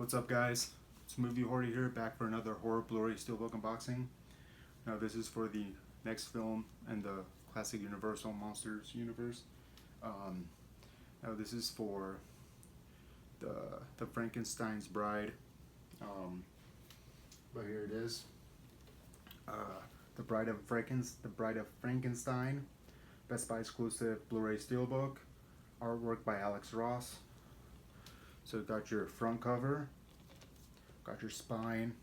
What's up, guys? It's Movie Hoarder here, back for another horror Blu-Ray Steelbook unboxing. Now this is for the next film in the classic Universal Monsters universe. Now this is for the Frankenstein's Bride. But here it is. The Bride of Frankenstein, Best Buy exclusive Blu-ray Steelbook, artwork by Alex Ross. So got your front cover, got your spine,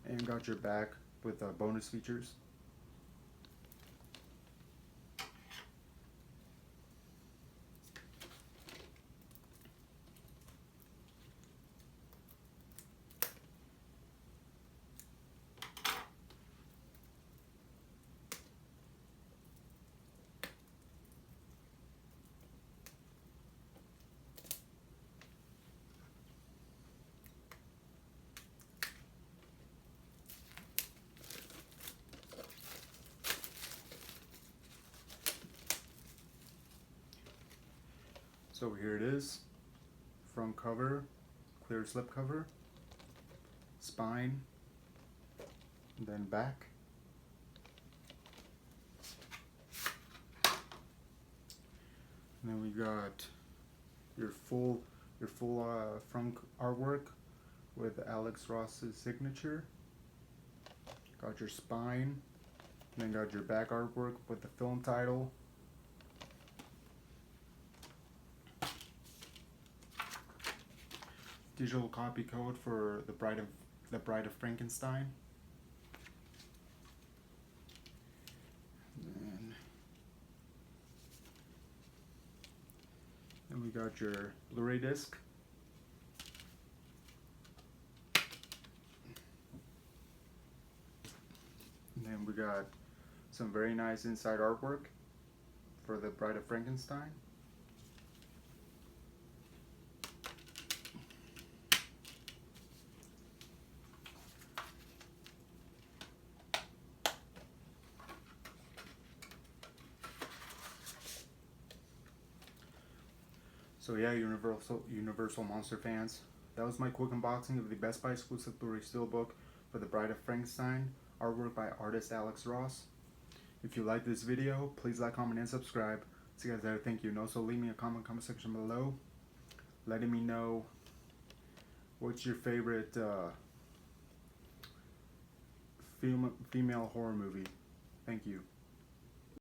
and got your back with bonus features. So here it is, front cover, clear slip cover, spine, and then back. And then we got your full front artwork with Alex Ross's signature. Got your spine, and then got your back artwork with the film title. Digital copy code for the Bride of Frankenstein. And we got your Blu-ray disc. And then we got some very nice inside artwork for the Bride of Frankenstein. So yeah, Universal Monster fans, that was my quick unboxing of the Best Buy exclusive Blu-ray Steelbook for the Bride of Frankenstein, artwork by artist Alex Ross. If you like this video, please like, comment, and subscribe. See you guys later. Thank you. And also leave me a comment section below, letting me know what's your favorite female horror movie. Thank you.